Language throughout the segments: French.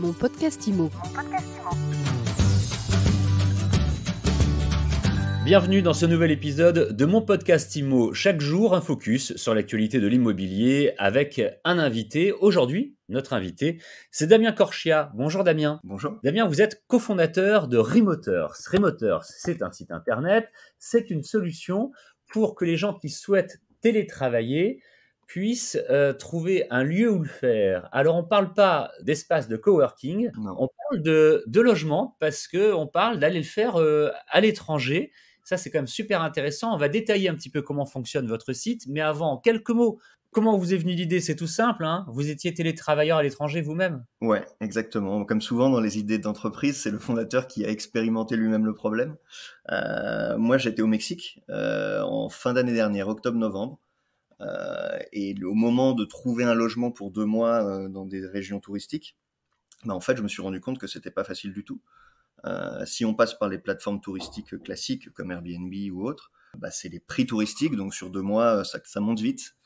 Mon podcast IMO. Bienvenue dans ce nouvel épisode de mon podcast IMO. Chaque jour, un focus sur l'actualité de l'immobilier avec un invité. Aujourd'hui, notre invité, c'est Damien Corchia. Bonjour Damien. Bonjour. Damien, vous êtes cofondateur de Remoters. Remoters, c'est un site internet. C'est une solution pour que les gens qui souhaitent télétravailler puissent trouver un lieu où le faire. Alors, on ne parle pas d'espace de coworking, Non. on parle de logement parce qu'on parle d'aller le faire à l'étranger. Ça, c'est quand même super intéressant. On va détailler un petit peu comment fonctionne votre site. Mais avant, quelques mots. Comment vous est venue l'idée? C'est tout simple, hein. Vous étiez télétravailleur à l'étranger vous-même. Ouais, exactement. Comme souvent dans les idées d'entreprise, c'est le fondateur qui a expérimenté lui-même le problème. Moi, j'étais au Mexique en fin d'année dernière, octobre-novembre. Et au moment de trouver un logement pour 2 mois dans des régions touristiques, en fait, je me suis rendu compte que c'était pas facile du tout. Si on passe par les plateformes touristiques classiques comme Airbnb ou autres, c'est les prix touristiques, donc sur 2 mois, ça monte vite.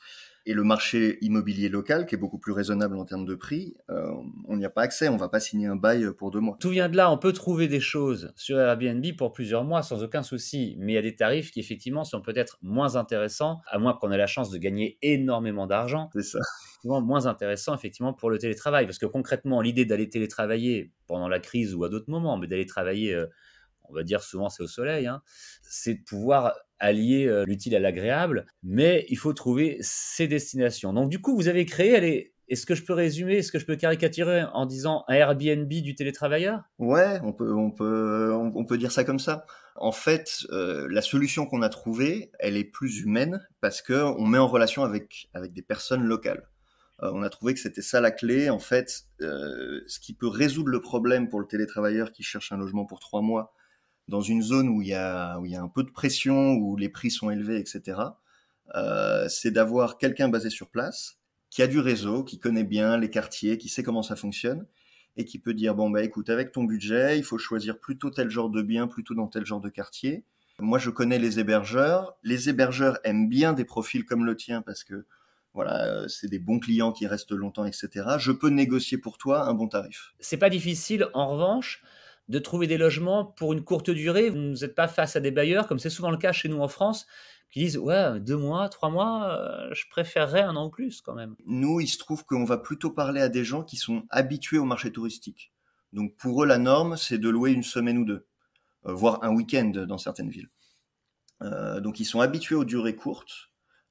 Et le marché immobilier local, qui est beaucoup plus raisonnable en termes de prix, on n'y a pas accès, on va pas signer un bail pour 2 mois. Tout vient de là. On peut trouver des choses sur Airbnb pour plusieurs mois sans aucun souci. Mais il y a des tarifs qui, effectivement, sont peut-être moins intéressants, à moins qu'on ait la chance de gagner énormément d'argent. C'est ça. Souvent moins intéressant, effectivement, pour le télétravail. Parce que concrètement, l'idée d'aller télétravailler pendant la crise ou à d'autres moments, mais d'aller travailler, on va dire souvent c'est au soleil, hein, c'est de pouvoir allier l'utile à l'agréable, mais il faut trouver ses destinations. Donc du coup, vous avez créé, allez, est-ce que je peux résumer, est-ce que je peux caricaturer en disant un Airbnb du télétravailleur? Ouais, on peut dire ça comme ça. En fait, la solution qu'on a trouvée, elle est plus humaine parce que on met en relation avec des personnes locales. On a trouvé que c'était ça la clé. En fait, ce qui peut résoudre le problème pour le télétravailleur qui cherche un logement pour 3 mois dans une zone où il y a un peu de pression, où les prix sont élevés, etc., c'est d'avoir quelqu'un basé sur place, qui a du réseau, qui connaît bien les quartiers, qui sait comment ça fonctionne, et qui peut dire, bon, écoute, avec ton budget, il faut choisir plutôt tel genre de bien, plutôt dans tel genre de quartier. Moi, je connais les hébergeurs. Les hébergeurs aiment bien des profils comme le tien, parce que, voilà, c'est des bons clients qui restent longtemps, etc. Je peux négocier pour toi un bon tarif. C'est pas difficile, en revanche, de trouver des logements pour une courte durée. Vous n'êtes pas face à des bailleurs, comme c'est souvent le cas chez nous en France, qui disent ouais, 2 mois, 3 mois, je préférerais 1 an ou plus quand même. Nous, il se trouve qu'on va plutôt parler à des gens qui sont habitués au marché touristique. Donc pour eux, la norme, c'est de louer une semaine ou deux, voire un week-end dans certaines villes. Donc ils sont habitués aux durées courtes.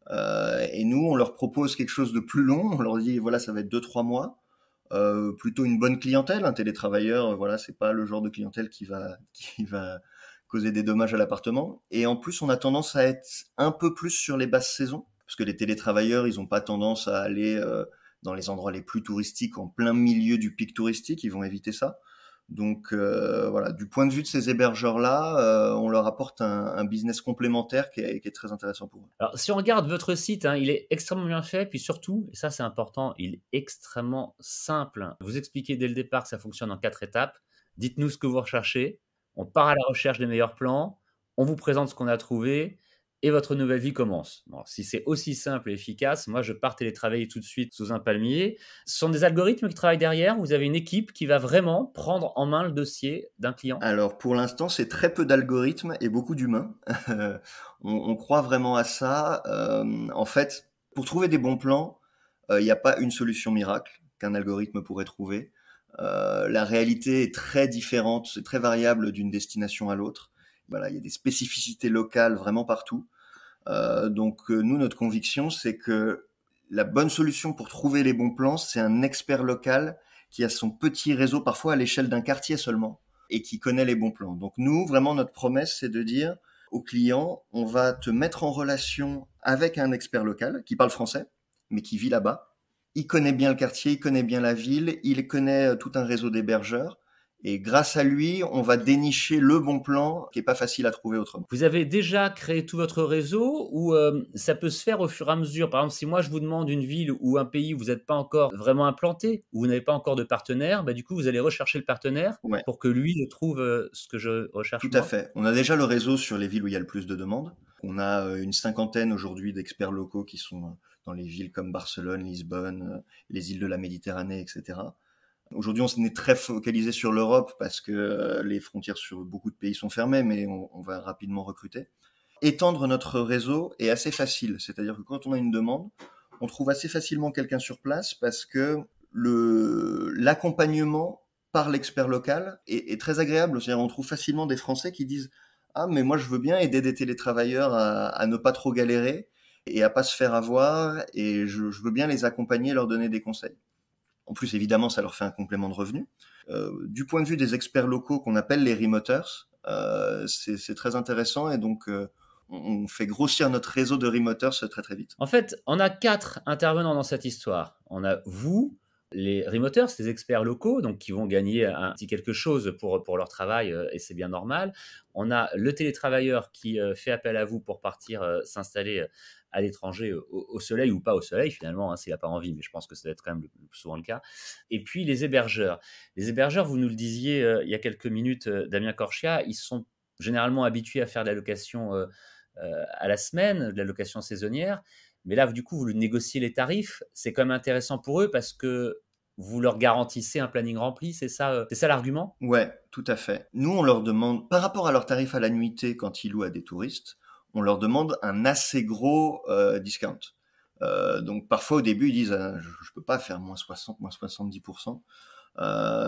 Et nous, on leur propose quelque chose de plus long. On leur dit, voilà, ça va être 2-3 mois. Plutôt une bonne clientèle. Un télétravailleur, voilà, c'est pas le genre de clientèle qui va causer des dommages à l'appartement. Et en plus, on a tendance à être un peu plus sur les basses saisons, parce que les télétravailleurs, ils ont pas tendance à aller dans les endroits les plus touristiques en plein milieu du pic touristique. Ils vont éviter ça. Donc voilà, du point de vue de ces hébergeurs-là, on leur apporte un business complémentaire qui est très intéressant pour eux. Alors, si on regarde votre site, hein, il est extrêmement bien fait, puis surtout, et ça c'est important, il est extrêmement simple. Vous expliquez dès le départ que ça fonctionne en 4 étapes. Dites-nous ce que vous recherchez, on part à la recherche des meilleurs plans, on vous présente ce qu'on a trouvé, et votre nouvelle vie commence. Bon, si c'est aussi simple et efficace, moi je pars télétravailler tout de suite sous un palmier. Ce sont des algorithmes qui travaillent derrière, vous avez une équipe qui va vraiment prendre en main le dossier d'un client. Alors pour l'instant, c'est très peu d'algorithmes et beaucoup d'humains. On croit vraiment à ça. En fait, pour trouver des bons plans, il n'y a pas une solution miracle qu'un algorithme pourrait trouver. La réalité est très différente, c'est très variable d'une destination à l'autre. Voilà, il y a des spécificités locales vraiment partout. Donc nous, notre conviction, c'est que la bonne solution pour trouver les bons plans, c'est un expert local qui a son petit réseau, parfois à l'échelle d'un quartier seulement, et qui connaît les bons plans. Donc nous, vraiment, notre promesse, c'est de dire aux clients, on va te mettre en relation avec un expert local qui parle français, mais qui vit là-bas. Il connaît bien le quartier, il connaît bien la ville, il connaît tout un réseau d'hébergeurs. Et grâce à lui, on va dénicher le bon plan qui est pas facile à trouver autrement. Vous avez déjà créé tout votre réseau ou ça peut se faire au fur et à mesure? Par exemple, si moi je vous demande une ville ou un pays où vous n'êtes pas encore vraiment implanté, où vous n'avez pas encore de partenaire, du coup vous allez rechercher le partenaire Ouais, pour que lui trouve ce que je recherche tout à moi. fait. On a déjà le réseau sur les villes où il y a le plus de demandes. On a une cinquantaine aujourd'hui d'experts locaux qui sont dans les villes comme Barcelone, Lisbonne, les îles de la Méditerranée, etc. Aujourd'hui, on est très focalisé sur l'Europe parce que les frontières sur beaucoup de pays sont fermées, mais on va rapidement recruter. Étendre notre réseau est assez facile, c'est-à-dire que quand on a une demande, on trouve assez facilement quelqu'un sur place parce que l'accompagnement par l'expert local est très agréable. C'est-à-dire on trouve facilement des Français qui disent « Ah, mais moi je veux bien aider des télétravailleurs à ne pas trop galérer et à pas se faire avoir et je veux bien les accompagner, leur donner des conseils. » En plus, évidemment, ça leur fait un complément de revenu. Du point de vue des experts locaux qu'on appelle les remoters, c'est très intéressant et donc on fait grossir notre réseau de remoters très très vite. En fait, on a 4 intervenants dans cette histoire. On a vous, les remoters, les experts locaux, donc qui vont gagner un petit quelque chose pour leur travail, et c'est bien normal. On a le télétravailleur qui fait appel à vous pour partir s'installer à l'étranger, au soleil ou pas au soleil finalement, hein, s'il n'a pas envie, mais je pense que ça doit être quand même le plus souvent le cas. Et puis les hébergeurs. Les hébergeurs, vous nous le disiez il y a quelques minutes, Damien Corchia, ils sont généralement habitués à faire de la location à la semaine, de la location saisonnière. Mais là, du coup, vous négociez les tarifs. C'est quand même intéressant pour eux parce que vous leur garantissez un planning rempli. C'est ça l'argument? Ouais, tout à fait. Nous, on leur demande, par rapport à leur tarif à la nuitée quand ils louent à des touristes, on leur demande un assez gros discount. Donc parfois au début ils disent je peux pas faire moins 60, moins 70%.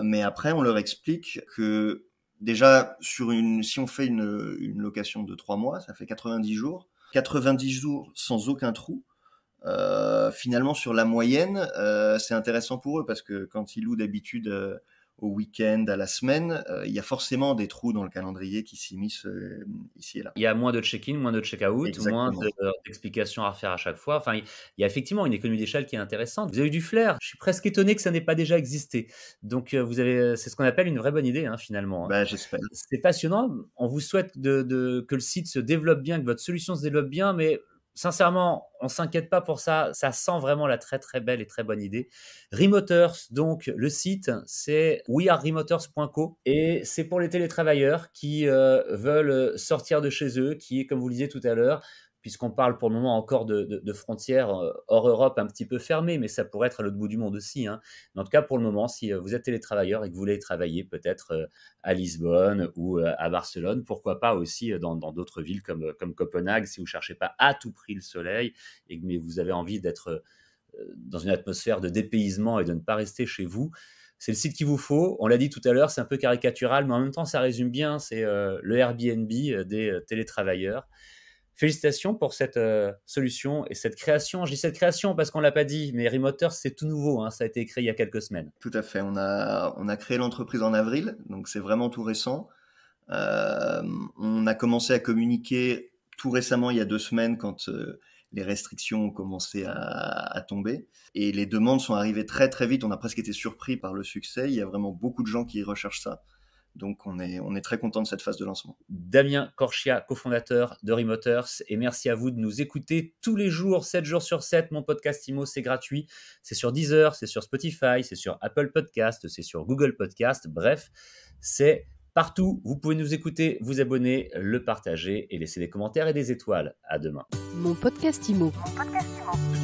Mais après on leur explique que déjà si on fait une location de 3 mois, ça fait 90 jours. 90 jours sans aucun trou. Finalement sur la moyenne, c'est intéressant pour eux parce que quand ils louent d'habitude au week-end, à la semaine, il y a forcément des trous dans le calendrier qui s'immiscent ici et là. Il y a moins de check-in, moins de check-out, moins Exactement. d'explications à refaire à chaque fois. Enfin, il y a effectivement une économie d'échelle qui est intéressante. Vous avez eu du flair. Je suis presque étonné que ça n'ait pas déjà existé. Donc, c'est ce qu'on appelle une vraie bonne idée, hein, finalement, hein. Bah, j'espère. C'est passionnant. On vous souhaite que le site se développe bien, que votre solution se développe bien, mais sincèrement, on s'inquiète pas pour ça. Ça sent vraiment la très très belle et très bonne idée. Remoters, donc le site, c'est weareremoters.co et c'est pour les télétravailleurs qui veulent sortir de chez eux, qui est, comme vous le disiez tout à l'heure, puisqu'on parle pour le moment encore de frontières hors Europe un petit peu fermées, mais ça pourrait être à l'autre bout du monde aussi, hein. Mais en tout cas, pour le moment, si vous êtes télétravailleur et que vous voulez travailler peut-être à Lisbonne ou à Barcelone, pourquoi pas aussi dans d'autres villes comme Copenhague, si vous ne cherchez pas à tout prix le soleil, mais vous avez envie d'être dans une atmosphère de dépaysement et de ne pas rester chez vous, c'est le site qu'il vous faut. On l'a dit tout à l'heure, c'est un peu caricatural, mais en même temps, ça résume bien. C'est le Airbnb des télétravailleurs. Félicitations pour cette solution et cette création. Je dis cette création parce qu'on ne l'a pas dit, mais Remoters, c'est tout nouveau, hein, ça a été créé il y a quelques semaines. Tout à fait. On a créé l'entreprise en avril, donc c'est vraiment tout récent. On a commencé à communiquer tout récemment, il y a 2 semaines, quand les restrictions ont commencé à tomber. Et les demandes sont arrivées très très vite. On a presque été surpris par le succès. Il y a vraiment beaucoup de gens qui recherchent ça. Donc on est très content de cette phase de lancement. Damien Corchia, cofondateur de Remoters, et merci à vous de nous écouter tous les jours, 7 jours sur 7. Mon podcast IMO, c'est gratuit. C'est sur Deezer, c'est sur Spotify, c'est sur Apple Podcast, c'est sur Google Podcast. Bref, c'est partout. Vous pouvez nous écouter, vous abonner, le partager et laisser des commentaires et des étoiles. À demain. Mon podcast IMO. Mon podcast IMO.